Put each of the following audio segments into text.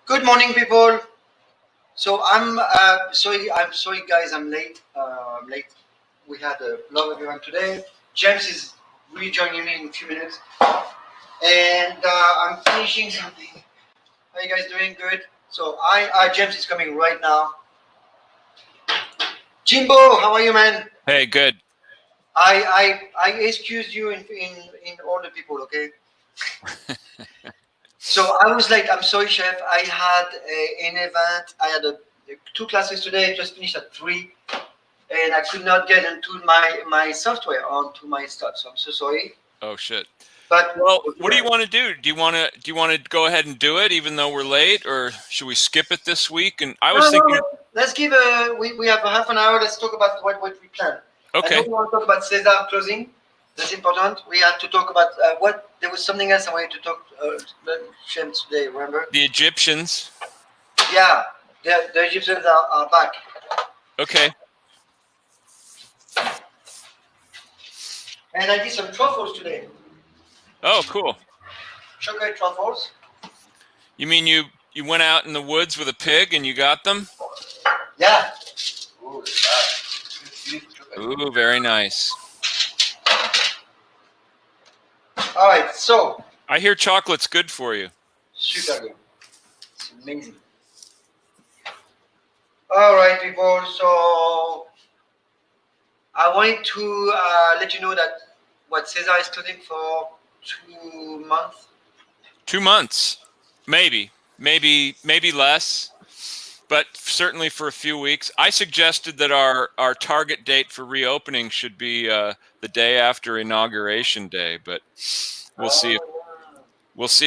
Good morning, people. So I'm sorry, guys. I'm late. I'm late. We had a lot of event today. James is rejoining me in a few minutes, and I'm finishing something. How you guys doing? Good. So James is coming right now. Jimbo, how are you, man? Hey, good. I excuse you in all the people, okay? So I was like, I'm sorry, chef. I had an event. I had two classes today. I just finished at 3, and I could not get into my software onto my stuff. So I'm so sorry. Oh shit. But well, what do you want to do? Do you want to go ahead and do it, even though we're late, or should we skip it this week? And I was thinking, let's give we have a half an hour. Let's talk about what we plan. Okay. I know we want to talk about Cesar closing. That's important. We had to talk about what. There was something else I wanted to talk today. Remember? The Egyptians. Yeah, the Egyptians are back. Okay. And I did some truffles today. Oh, cool. Chocolate truffles. You mean you went out in the woods with a pig and you got them? Yeah. Ooh, very nice. All right, so. I hear chocolate's good for you. Super good. It's amazing. All right, people. So I wanted to let you know that what Cesar is closing for 2 months. 2 months, maybe less, but certainly for a few weeks. I suggested that our target date for reopening should be the day after Inauguration Day, but we'll see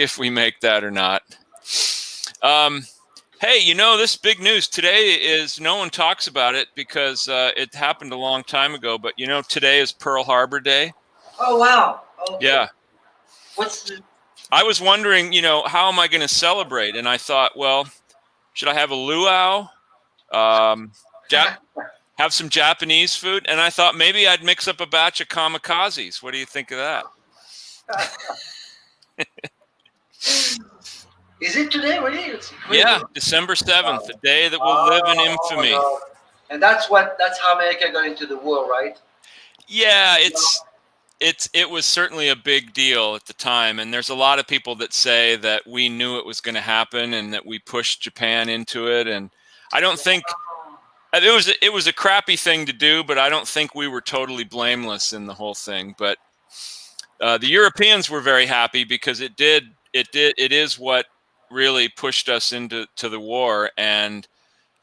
if we make that or not. Hey, this big news today is, no one talks about it because it happened a long time ago, but today is Pearl Harbor Day. Oh, wow. Okay. Yeah. What's I was wondering, how am I going to celebrate? And I thought, well, should I have a luau? Have some Japanese food? And I thought maybe I'd mix up a batch of kamikazes. What do you think of that? Is it today, really? Yeah, December 7th, the day that will live in infamy. And that's how America got into the war, right? Yeah, it was certainly a big deal at the time, and there's a lot of people that say that we knew it was going to happen and that we pushed Japan into it. And I don't think it was a crappy thing to do, but I don't think we were totally blameless in the whole thing. But the Europeans were very happy because it is what really pushed us into the war. And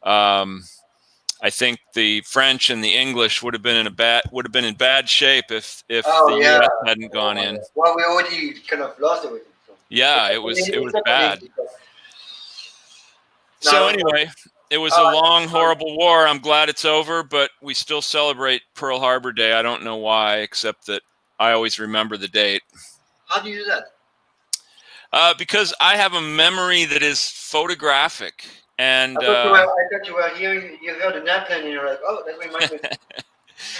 I think the French and the English would have been in bad shape if the U.S. hadn't gone in. Well, we already kind of lost everything. So. Yeah, it was bad. So anyway, it was a long, horrible war. I'm glad it's over, but we still celebrate Pearl Harbor Day. I don't know why, except that I always remember the date. How do you do that? Because I have a memory that is photographic. And I thought you were hearing, you heard an airplane and you're like, oh, that reminds me.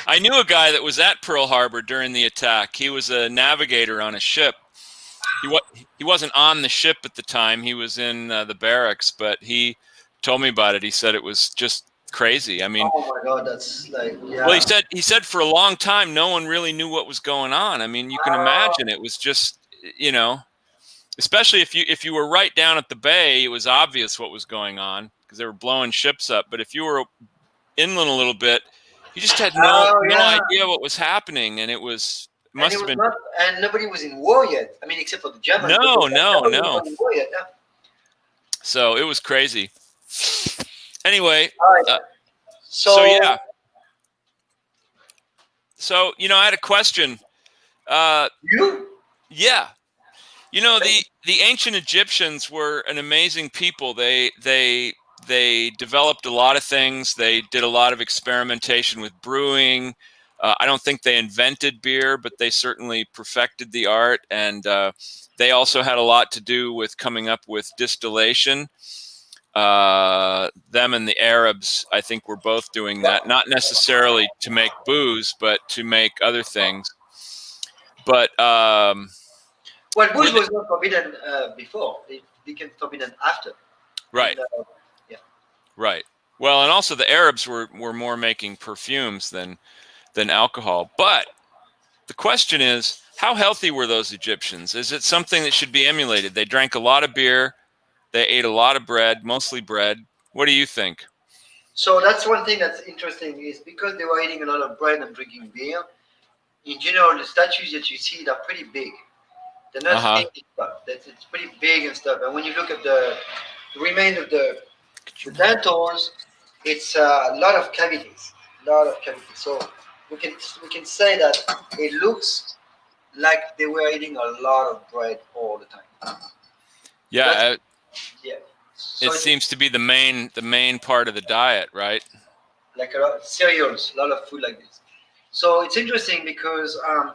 I knew a guy that was at Pearl Harbor during the attack. He was a navigator on a ship. He wasn't on the ship at the time. He was in the barracks, but he told me about it. He said it was just crazy. I mean, oh my God, that's like, yeah. Well, he said for a long time, no one really knew what was going on. I mean, you can imagine it was just, especially if you were right down at the bay, it was obvious what was going on because they were blowing ships up. But if you were inland a little bit, you just had no idea what was happening, and must have been. And nobody was in war yet. I mean, except for the Germans. No. In war yet, yeah. So it was crazy. Anyway, right. so yeah. So I had a question. You? Yeah. The ancient Egyptians were an amazing people. They they developed a lot of things. They did a lot of experimentation with brewing. I don't think they invented beer, but they certainly perfected the art. And they also had a lot to do with coming up with distillation. Them and the Arabs, I think, were both doing that, not necessarily to make booze, but to make other things. But Well, booze was not forbidden before. It became forbidden after. right, And, right. Well, and also the Arabs were more making perfumes than alcohol. But the question is, how healthy were those Egyptians? Is it something that should be emulated? They drank a lot of beer. They ate a lot of bread, mostly bread. What do you think? so that's one thing that's interesting is because they were eating a lot of bread and drinking beer. In general, the statues that you see are pretty big. They're not Uh-huh. thin stuff. It's pretty big and stuff. And when you look at the remain of the dentals, it's a lot of cavities, So we can say that it looks like they were eating a lot of bread all the time. Yeah, Yeah. it So it's seems to be the main part of the diet, right? like a lot of cereals, a lot of food like this. So it's interesting because oh,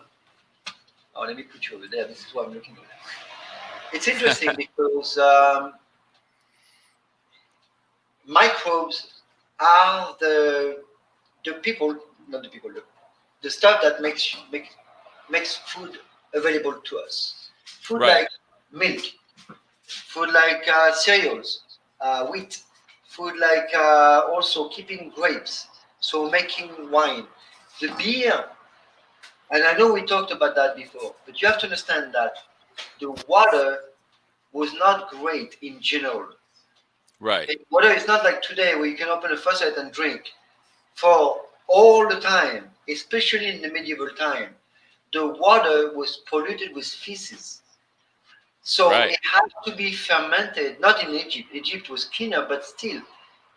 let me put you over there. This is what I'm looking at. It's interesting because microbes are the people, not the people, the stuff that makes food available to us. Food Right. like milk, food like cereals, wheat, food like also keeping grapes, so making wine. The beer, and I know we talked about that before, but you have to understand that the water was not great in general. Right. Water is not like today where you can open a faucet and drink. For all the time, especially in the medieval time, the water was polluted with feces. So Right. it had to be fermented, not in Egypt. Egypt was cleaner, but still,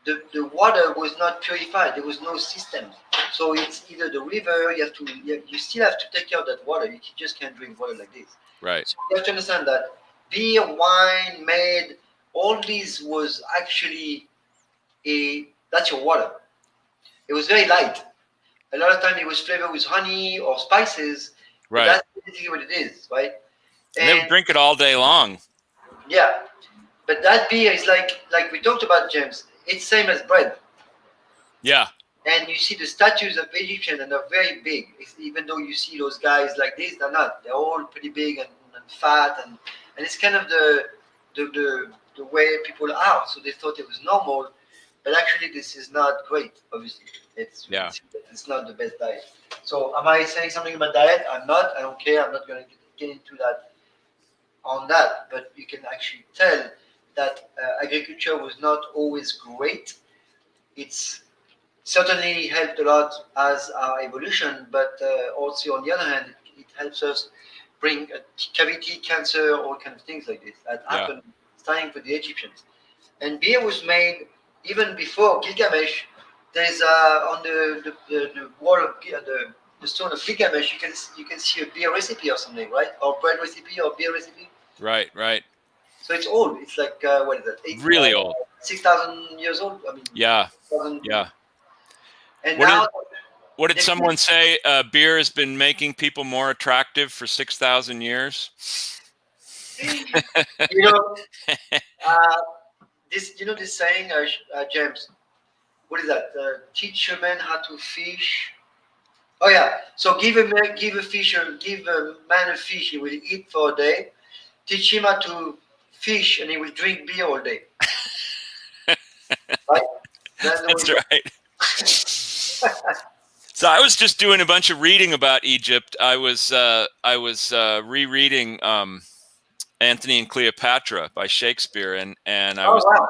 the water was not purified. There was no system. So it's either the river, you still have to take care of that water. You just can't drink water like this. Right. So you have to understand that beer, wine, made, all these was actually that's your water. It was very light. A lot of time it was flavored with honey or spices, but Right. that's basically what it is, right? And they would And drink it all day long. yeah, but that beer is like we talked about, James. It's same as bread. Yeah. And you see the statues of Egyptian and they're very big. Even though you see those guys like this, they're not. They're all pretty big and fat, and it's kind of the way people are. So they thought it was normal, but actually this is not great. Obviously, Yeah. it's not the best diet. So am I saying something about diet? I'm not. I don't care. I'm not going to get into that on that. But you can actually tell that agriculture was not always great. It's certainly helped a lot as our evolution, but also on the other hand, it helps us bring cavity cancer, all kind of things like this that Yeah. happened starting with the Egyptians. And beer was made even before Gilgamesh. There's on the wall of the stone of Gilgamesh, you can see a beer recipe or something, right? Or bread recipe or beer recipe. Right. Right. So it's old. It's like what is that? Really old. 6,000 years old. I mean, Yeah. 6,000. Yeah. And What did now what did they someone say? Beer has been making people more attractive for 6,000 years. you know uh, this saying, James. What is that? Teach a man how to fish. Oh yeah. So give a fish or give a man a fish, he will eat for a day. Teach him how to fish, and he will drink beer all day. Right? That's the way That's it right. So I was just doing a bunch of reading about Egypt. I was rereading Antony and Cleopatra by Shakespeare, and I Oh was wow.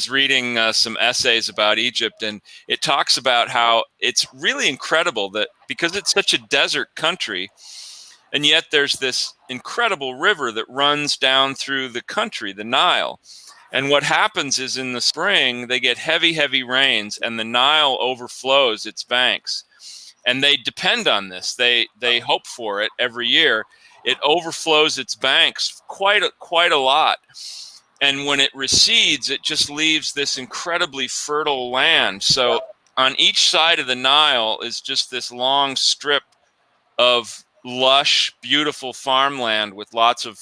reading some essays about Egypt, and it talks about how it's really incredible that because it's such a desert country, and yet there's this incredible river that runs down through the country, the Nile. And what happens is in the spring, they get heavy, heavy rains, and the Nile overflows its banks. And they depend on this. They hope for it every year. It overflows its banks quite a lot. and when it recedes, it just leaves this incredibly fertile land. So on each side of the Nile is just this long strip of lush, beautiful farmland with lots of,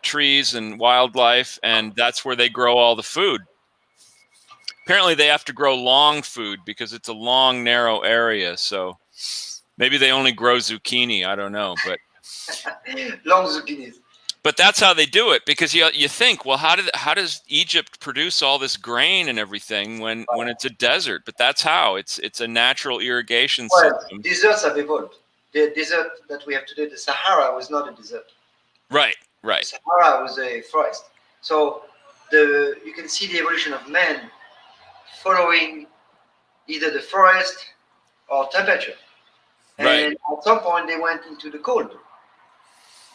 trees and wildlife, and that's where they grow all the food. Apparently, they have to grow long food because it's a long, narrow area. So maybe they only grow zucchini. I don't know, but Long zucchinis. but that's how they do it. Because you think, well, how does Egypt produce all this grain and everything when it's a desert? But that's how it's a natural irrigation Well, system. deserts have evolved. The desert that we have today, the Sahara, was not a desert. Right. The Sahara was a forest. So you can see the evolution of man following either the forest or temperature. And Right. at some point, they went into the cold.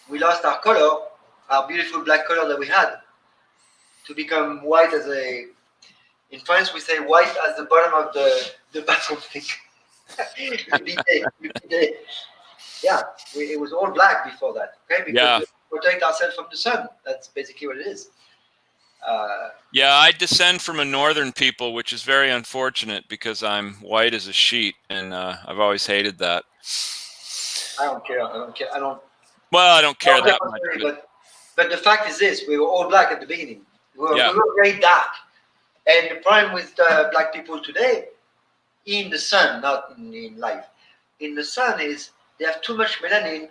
We lost our color, our beautiful black color that we had, to become white as a. In France, we say white as the bottom of the bathroom thing. Yeah, it was all black before that. Okay, because Yeah. we protect ourselves from the sun. That's basically what it is. Yeah, I descend from a northern people, which is very unfortunate because I'm white as a sheet, and I've always hated that. I don't care. I don't care. I don't. Well, I don't care I don't that care much. personally, but the fact is this: we were all black at the beginning. Yeah. We were very dark, and the problem with black people today, in the sun, not in life, in the sun is they have too much melanin,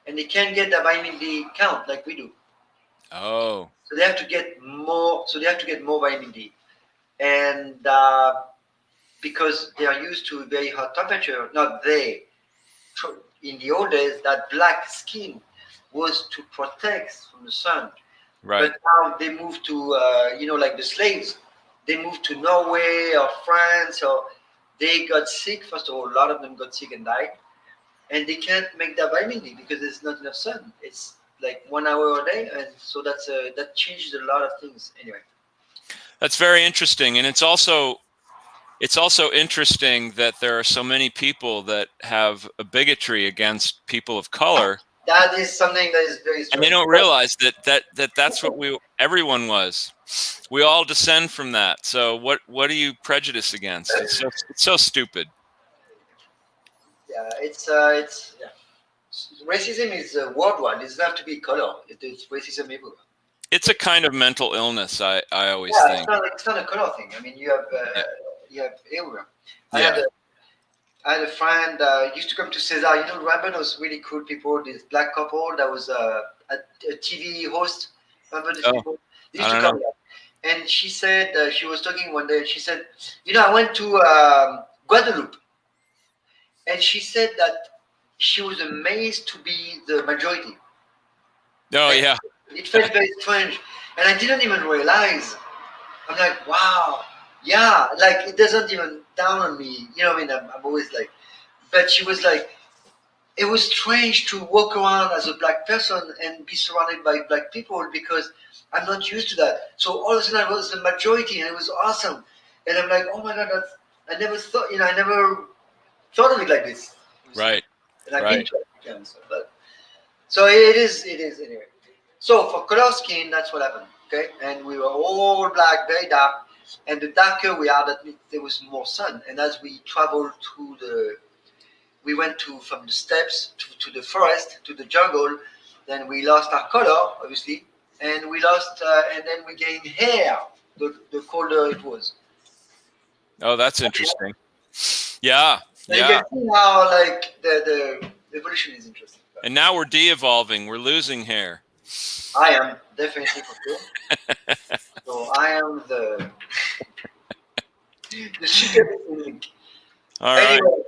and they can't get the vitamin D count like we do. Oh. So they have to get more. So they have to get more vitamin D, and because they are used to very hot temperature, not they. In the old days, that black skin was to protect from the sun. Right. But now they moved to, like the slaves, they moved to Norway or France, or they got sick. First of all, a lot of them got sick and died, and they can't make that vitamin D because there's not enough sun. It's like 1 hour a day, and so that changes a lot of things. Anyway, That's very interesting, and it's also interesting that there are so many people that have a bigotry against people of color, that is something that is very and they strange. don't realize that's what everyone was. We all descend from that. So what are you prejudiced against? It's so stupid. Yeah, yeah. Racism is worldwide. It doesn't have to be color. It's racism everywhere. It's a kind of mental illness. I always Yeah, think. it's not a color thing. I mean, you have Yeah. everywhere. Yeah. I had a friend used to come to Cesar. Remember those really cool people? This black couple that was a TV host. Remember these Oh, people? They I used to don't come know. here. And she said she was talking one day, and she said, I went to Guadeloupe, and she said that she was amazed to be the majority. Oh, And yeah. it felt very strange, and I didn't even realize. I'm like, wow, yeah, like it doesn't even down on me. I mean, I'm always like, but she was like, it was strange to walk around as a black person and be surrounded by black people because I'm not used to that. So all of a sudden I was the majority and it was awesome. And I'm like, oh my God, I never thought, I never thought of it like this. Right. And I've been Right. to Africa, so it is anyway. So for color skin, that's what happened. Okay, and we were all black, very dark, and the darker we are, that means there was more sun. And as we traveled we went from the steppes to the forest to the jungle. Then we lost our color, obviously, and and then we gained hair. The colder it was. Oh, that's interesting. Yeah. So you Yeah. can see how like the evolution is interesting. And now we're de-evolving. We're losing hair. I am definitely for sure. So I am the secret link. All right. Anyway,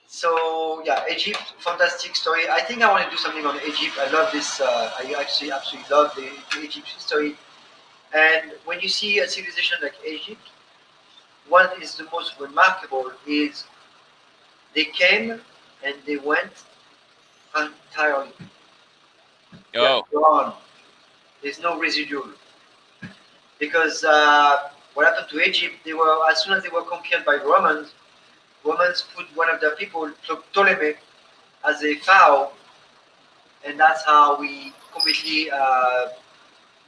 so yeah, Egypt, fantastic story. I think I want to do something on Egypt. I love this. I actually absolutely love the Egypt history. And when you see a civilization like Egypt, what is the most remarkable is they came and they went entirely. They are Oh. gone. There's no residual. Because what happened to Egypt? They were as soon as they were conquered by Romans put one of their people, Ptolemy, as a pharaoh, and that's how we completely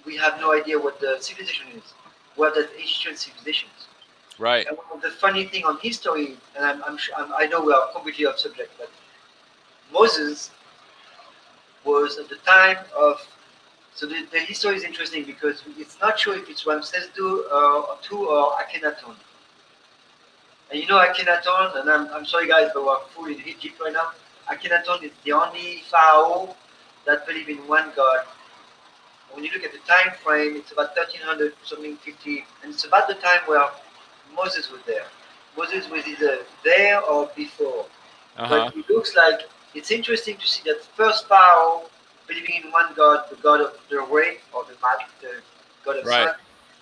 we have no idea what the civilization is, what the ancient civilizations. Right. And one of the funny thing on history, and I know we are completely off subject, but Moses was at the time of. So the history is interesting because it's not sure if it's Ramses II or Akhenaton. And you know Akhenaton, and I'm sorry guys, but we're full in Egypt right now. Akhenaton is the only pharaoh that believe in one God. When you look at the time frame, it's about 1300 something 50, and it's about the time where Moses was there. Moses was either there or before. Uh-huh. But it looks like it's interesting to see that first pharaoh believing in one God, the God of the rain or the God of Right. sun,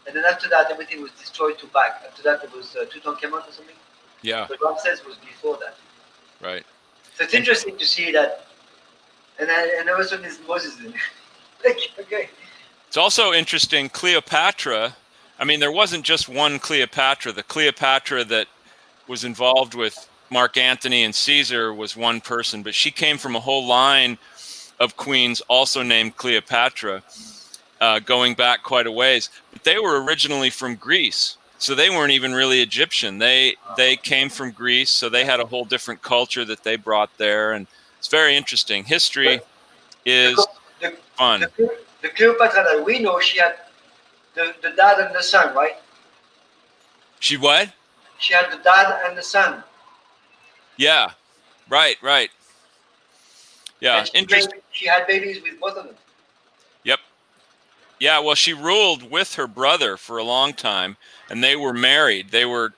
and then after that everything was destroyed to back. After that there was Tutankhamun or something. Yeah. But Ramses was before that. Right. So it's interesting to see that, and all of a sudden is Moses in. Like, okay. It's also interesting, Cleopatra. I mean, there wasn't just one Cleopatra. The Cleopatra that was involved with Mark Antony and Caesar was one person, but she came from a whole line of queens also named Cleopatra, going back quite a ways. But they were originally from Greece, so they weren't even really Egyptian. They came from Greece, so they had a whole different culture that they brought there, and it's very interesting. History is The, fun. the Cleopatra that we know, she had the dad and the son, right? She what? She had the dad and the son. Yeah. Right. Yeah. And Interesting. she had babies with both of them. Yep. Yeah. Well, she ruled with her brother for a long time, and they were married. They were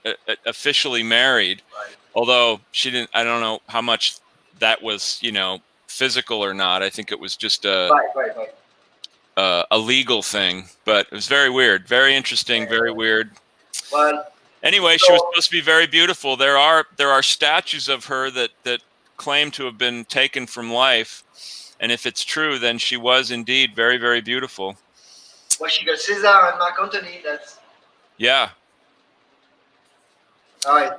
officially married, Right. although she didn't. I don't know how much that was, physical or not. I think it was just Right. a legal thing. But it was very weird, very interesting, very weird. Well, Anyway, she was supposed to be very beautiful. There are statues of her that claim to have been taken from life, and if it's true, then she was indeed very, very beautiful. well, she got Caesar and Mark Antony. That's Yeah. all right.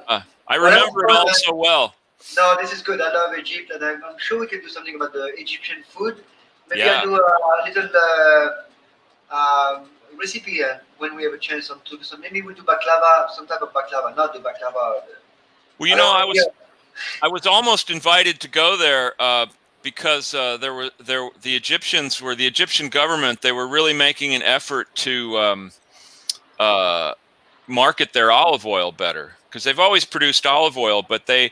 I remember it all so well. No, this is good. I love Egypt, and I'm sure we can do something about the Egyptian food. Maybe Yeah. I'll do a little recipe when we have a chance to do some. Maybe we do baklava, some type of baklava, not the baklava. Well, I was almost invited to go there because the Egyptians were the Egyptian government. They were really making an effort to market their olive oil better, because they've always produced olive oil, but there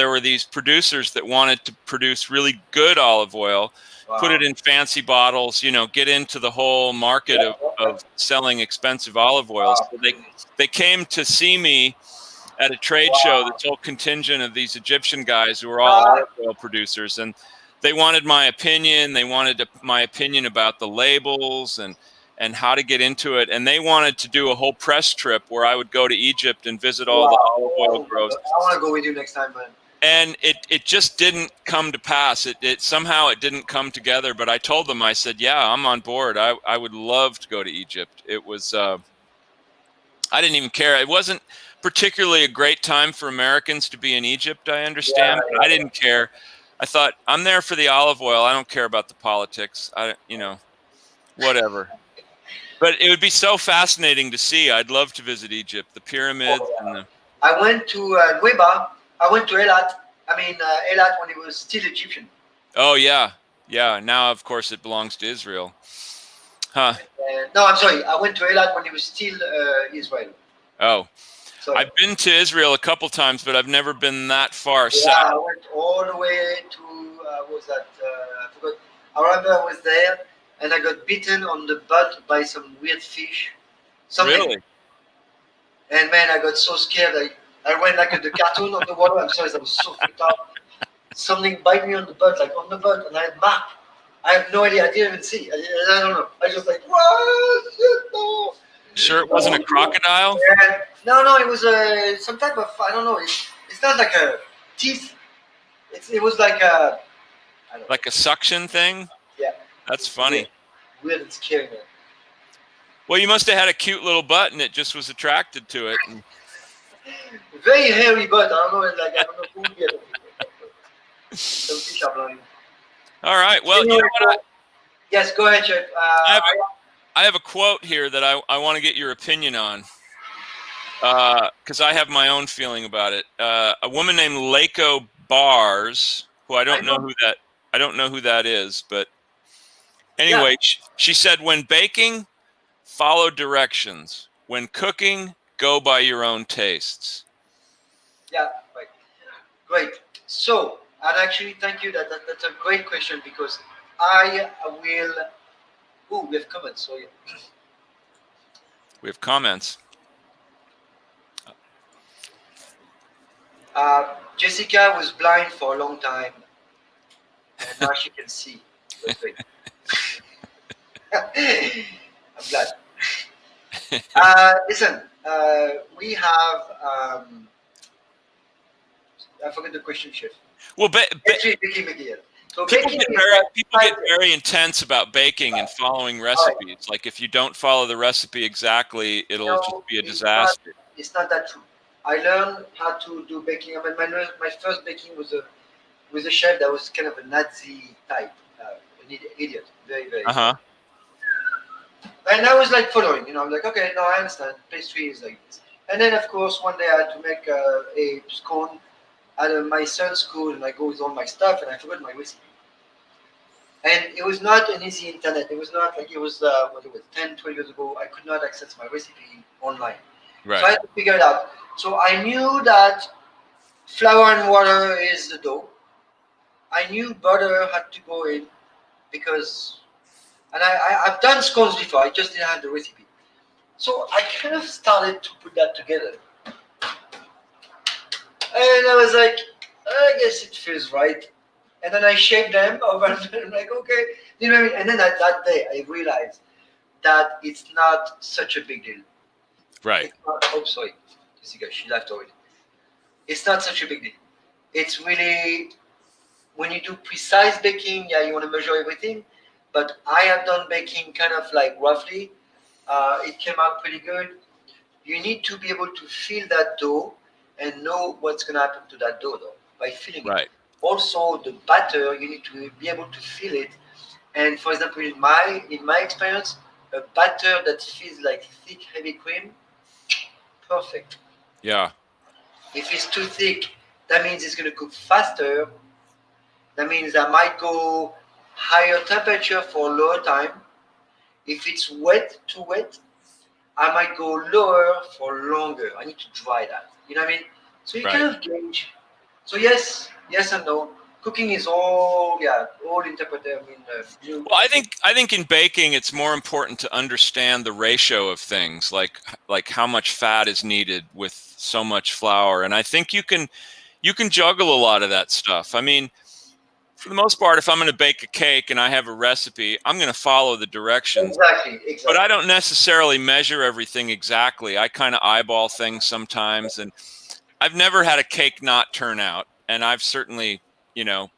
were these producers that wanted to produce really good olive oil, put it in fancy bottles, get into the whole market of selling expensive olive oils. So they came to see me at a trade show, this whole contingent of these Egyptian guys who were all olive oil producers, and they wanted my opinion. They wanted my opinion about the labels and how to get into it. And they wanted to do a whole press trip where I would go to Egypt and visit all the olive oil groves. I want to go with you next time, man. And it just didn't come to pass. It somehow it didn't come together. But I told them, I said, yeah, I'm on board. I would love to go to Egypt. It was, I didn't even care. It wasn't particularly a great time for Americans to be in Egypt, I understand. Yeah. But I didn't care. I thought, I'm there for the olive oil. I don't care about the politics. Whatever. But it would be so fascinating to see. I'd love to visit Egypt, the pyramids. I went to Nueva. I went to Eilat. Eilat when it was still Egyptian. Oh, yeah. Yeah. Now, of course, it belongs to Israel. Huh. No, I'm sorry. I went to Eilat when it was still Israel. Oh. Sorry. I've been to Israel a couple times, but I've never been that far south. I went all the way to, what was that? I forgot. I remember I was there, and I got bitten on the butt by some weird fish. Something. Really? And man, I got so scared. I went like at the cartoon on the water. I'm sorry, I was so freaked out. Something bite me on the butt, and I had mark. I have no idea. I didn't even see. I don't know. I just like, what? No. Sure, it wasn't a crocodile? Yeah. No, it was some type of, I don't know. It's not like a teeth. It was like a, I don't know. Like a suction thing? Yeah. That's funny. Weird and scary, man. Well, you must have had a cute little butt, and it just was attracted to it. Very hairy butt. I don't know who would get it. Some fish are blowing. All right. Well, you know what? Yes, go ahead, Chef. I have a quote here that I want to get your opinion on, because I have my own feeling about it. A woman named Lako Bars, who I know. I don't know who that is, but Yeah, anyway, she said, when baking, follow directions. When cooking, go by your own tastes. yeah, right. Great. So, and actually, thank you. That's a great question because I will. Oh, we have comments. So, yeah. We have comments. Jessica was blind for a long time, and now she can see. That's great. I'm glad. Listen, we have. I forget the question, chef. Well, Baking, yeah. So baking is like people get very intense about baking and following all right. recipes. Like if you don't follow the recipe exactly, it'll just No, be a disaster. it's not that true. I learned how to do baking. I mean, my first baking was a with a chef that was kind of a Nazi type, an idiot, very very. Uh-huh. And I was like following, I'm like, okay, no, I understand. Pastry is like this. And then of course one day I had to make a scone at my son's school, and I go with all my stuff, and I forgot my recipe. And it was not an easy internet. It was not like it was what it was 10, 12 years ago. I could not access my recipe online. So I Right. had to figure it out. So I knew that flour and water is the dough. I knew butter had to go in because, and I've done scones before. I just didn't have the recipe. So I kind of started to put that together, and I was like, I guess it feels right. And then I shaped them over, and I'm like, okay, you know what I mean. And then that day I realized that it's not such a big deal. Right. It's not. Oh, sorry, Jessica, she left already. It's not such a big deal. It's really when you do precise baking, yeah, you want to measure everything. But I have done baking kind of like roughly. It came out pretty good. You need to be able to feel that dough and know what's going to happen to that dough though by feeling it. Right. Also, the batter you need to be able to feel it. And for example, in my experience, a batter that feels like thick, heavy cream, perfect. Yeah. If it's too thick, that means it's going to cook faster. That means I might go higher temperature for lower time. If it's wet, too wet, I might go lower for longer. I need to dry that. You know what I mean? So you Right. kind of gauge. So yes and no. Cooking is all all interpreted. I mean, Well, I think in baking it's more important to understand the ratio of things, like how much fat is needed with so much flour. And I think you can juggle a lot of that stuff. I mean, for the most part, if I'm going to bake a cake and I have a recipe, I'm going to follow the directions. exactly, But I exactly. don't necessarily measure everything exactly. I kind of eyeball things sometimes, and I've never had a cake not turn out, and I've certainly, you know,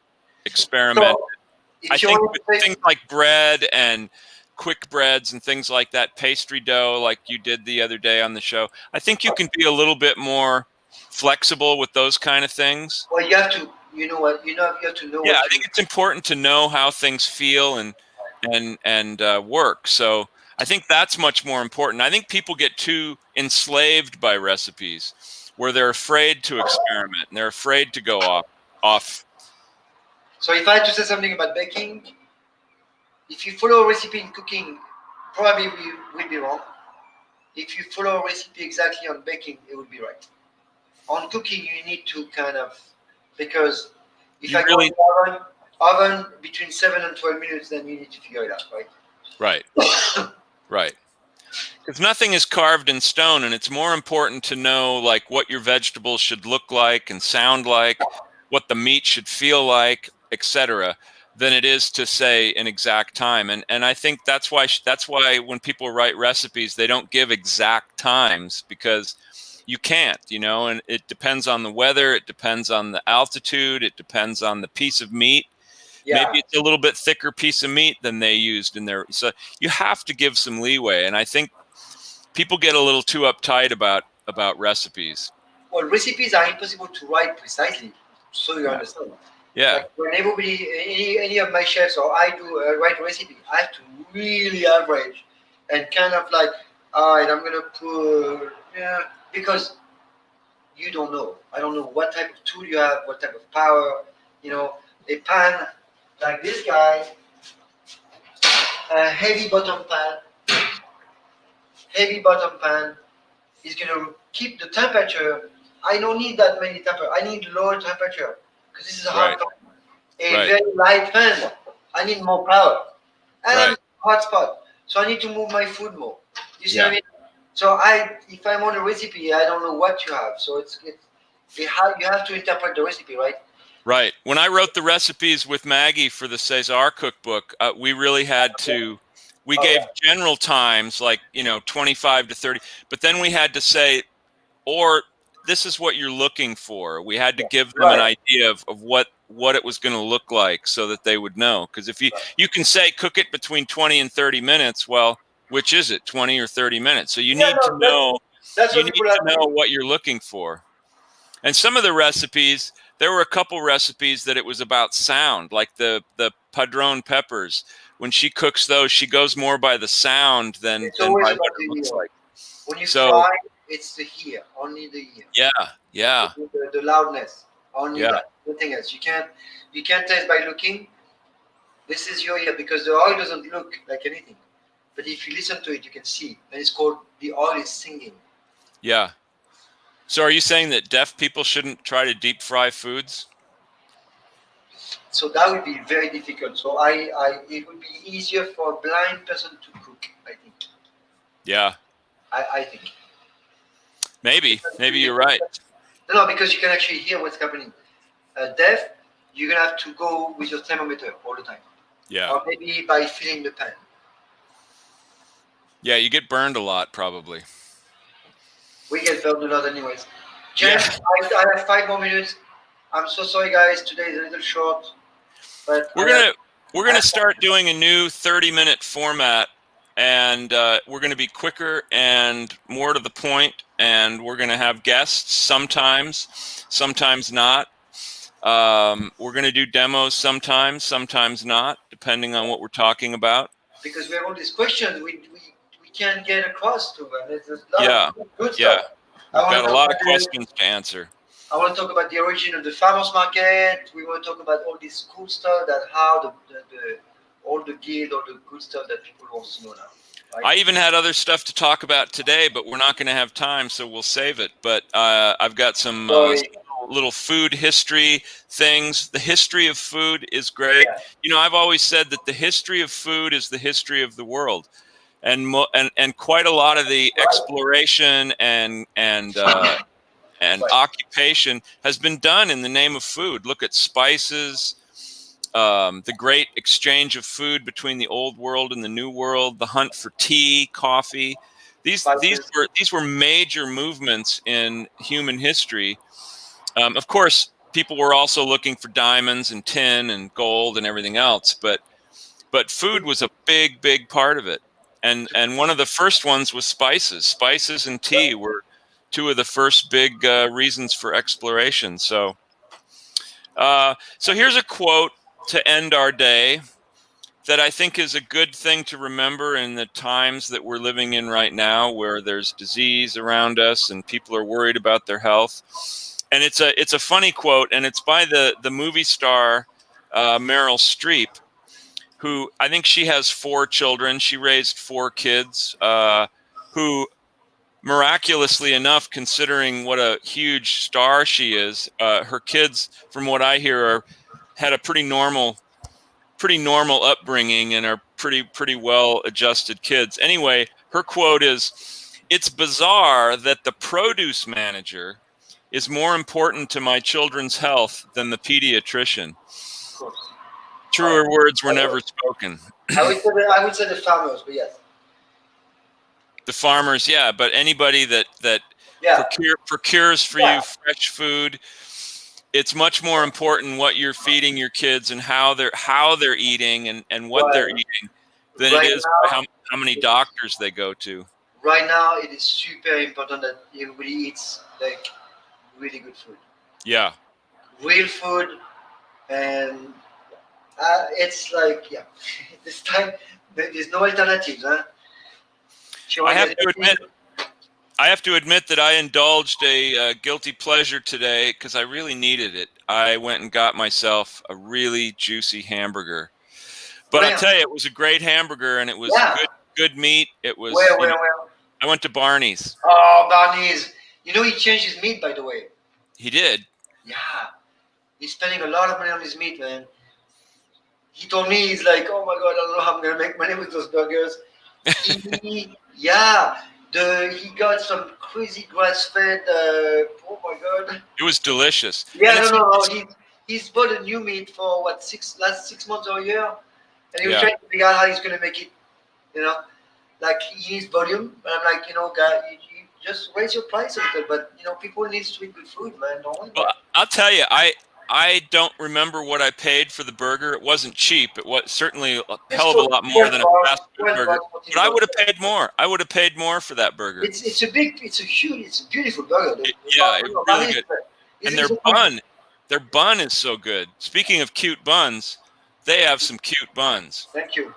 experimented. So I if you think want with to take things like bread and quick breads and things like that, pastry dough, like you did the other day on the show, I think you can be a little bit more flexible with those kind of things. well, you have to. You know what? You have to know Yeah, what I to. think it's important to know how things feel and work. So I think that's much more important. I think people get too enslaved by recipes, where they're afraid to experiment and they're afraid to go off. So if I had to say something about baking, if you follow a recipe in cooking, probably we will be wrong. If you follow a recipe exactly on baking, it will be right. On cooking, you need to kind of because if You I go in really the oven between 7 and 12 minutes, then you need to figure it out, right? right, right. Because nothing is carved in stone, and it's more important to know like what your vegetables should look like and sound like, what the meat should feel like, etc., than it is to say an exact time. And I think that's why when people write recipes, they don't give exact times because you can't, and it depends on the weather, it depends on the altitude, it depends on the piece of meat. Yeah. Maybe it's a little bit thicker piece of meat than they used in their. So you have to give some leeway, and I think people get a little too uptight about recipes. Well, recipes are impossible to write precisely, so you Yeah. understand. Yeah. Like when everybody, any of my chefs or I do write a recipe, I have to really average and kind of like, all right, I'm gonna put, yeah, because you don't know. I don't know what type of tool you have, what type of power. You know, a pan like this guy, a heavy bottom pan is gonna keep the temperature. I don't need that many temperature. I need lower temperature because this is a hot Right. pan. A Right. very light pan, I need more power. And I'm Right. hot spot, so I need to move my food more. You see what I Yeah. mean? So if I'm on a recipe, I don't know what you have. So you have to interpret the recipe, right? Right. When I wrote the recipes with Maggie for the Cesar cookbook, we really had to. We Oh gave yeah, general times like 25 to 30, but then we had to say, or this is what you're looking for. We had to yeah. give them an Right. idea of what it was going to look like so that they would know. Because if you can say cook it between 20 and 30 minutes, well, which is it, 20 or 30 minutes? So Yeah, no, that's you what need people to ask know me. what you're looking for. And some of the recipes, there were a couple recipes that it was about sound, like the padron peppers. When she cooks those, she goes more by the sound It's than always by about what it looks the like. when you So fry, it's the ear, only the ear, yeah, yeah, the loudness, only yeah. that, nothing else. You can't taste by looking. This is your ear because the oil doesn't look like anything. But if you listen to it, you can see. And it's called the oil is singing. Yeah. So are you saying that deaf people shouldn't try to deep fry foods? So that would be very difficult. So it would be easier for a blind person to cook, I think. Yeah. I think. Maybe you're right. No, because you can actually hear what's happening. Deaf, you're gonna have to go with your thermometer all the time, Yeah. or maybe by filling the pan. Yeah, you get burned a lot probably. We get burned a lot, anyways. Yeah. James, I have 5 more minutes. I'm so sorry, guys. Today is a little short, but We're I going to we're going have. to start doing a new 30-minute format, and we're going to be quicker and more to the point, and we're going to have guests sometimes not. We're going to do demos sometimes not, depending on what we're talking about. Because we have all these questions we can't get across to, and there's a lot Yeah, of good yeah. stuff. I We've want got to a talk lot about of questions to answer. I want to talk about the origin of the farmers market. We want to talk about all this cool stuff that how the all the guild, all the good stuff that people want to know now. Right? I even had other stuff to talk about today, but we're not going to have time, so we'll save it. But I've got some Sorry. little food history things. The history of food is great. Yeah. I've always said that the history of food is the history of the world, and quite a lot of the Right. exploration and Right. occupation has been done in the name of food. Look at spices, the great exchange of food between the old world and the new world, the hunt for tea, coffee. Spices. These were major movements in human history. Of course, people were also looking for diamonds and tin and gold and everything else, but food was a big part of it. And one of the first ones was spices. Spices and tea were two of the first big reasons for exploration. So here's a quote to end our day that I think is a good thing to remember in the times that we're living in right now, where there's disease around us and people are worried about their health. And it's a funny quote, and it's by the movie star Meryl Streep, who I think she has 4 children. She raised 4 kids, who miraculously enough, considering what a huge star she is, her kids, from what I hear, had a pretty normal upbringing and are pretty well adjusted kids. Anyway, her quote is, "It's bizarre that the produce manager is more important to my children's health than the pediatrician." Of course. Truer words were never spoken. I would say the farmers, but yes. The farmers, yeah, but anybody that Yeah. procures for Yeah. you fresh food, it's much more important what you're feeding your kids and how they're eating and what they're Right. eating than it Right is by now, how many doctors they go to. right now, it is super important that everybody eats like really good food, Yeah, real food, and it's like, yeah, this time there's no alternatives, huh? She always has everything. I have to admit that I indulged a guilty pleasure today because I really needed it. I went and got myself a really juicy hamburger. But I'll Where? tell you, it was a great hamburger, and it was Yeah. good meat. It was, Where? I went to Barney's. Oh, Barney's. You know he changed his meat, by the way. He did. Yeah. He's spending a lot of money on his meat, man. He told me, he's like, oh my God, I don't know how I'm going to make money with those burgers. Yeah. He got some crazy grass-fed, oh my God. It was delicious. Yeah, And no. He's bought a new meat for, what, last 6 months or a year? And he was Yeah. trying to figure out how he's going to make it, you know. Like, he needs volume. And I'm like, you know, guy, you just raise your price a little. But, you know, people need to eat good food, man. Don't worry. Well, I'll tell you, I don't remember what I paid for the burger. It wasn't cheap. It was certainly a hell of a lot more than a fast food burger. But I would have paid more. I would have paid more for that burger. It's a beautiful burger. It's really good. And their bun is so good. Speaking of cute buns, they have some cute buns. Thank you.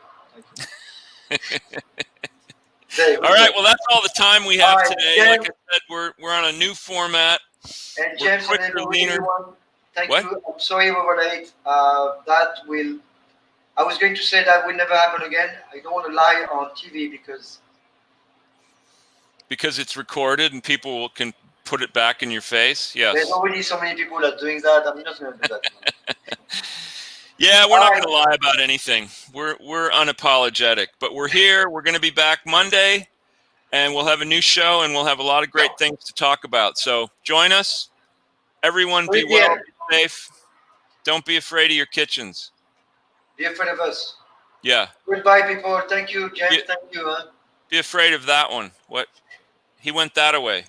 All right, well, that's all the time we have today. Like I said, we're on a new format. And James, quicker, leaner. Thank you. I'm sorry we were late. I was going to say that will never happen again. I don't want to lie on TV because it's recorded and people can put it back in your face. Yes. There's already so many people that are doing that. I'm not going to do that. Yeah, we're not going to lie about anything. We're unapologetic, but we're here. We're going to be back Monday, and we'll have a new show, and we'll have a lot of great things to talk about. So join us. Everyone, be well, be safe. Don't be afraid of your kitchens. Be afraid of us. Yeah. Goodbye, people. Thank you, James. Thank you. Be afraid of that one. What? He went that away.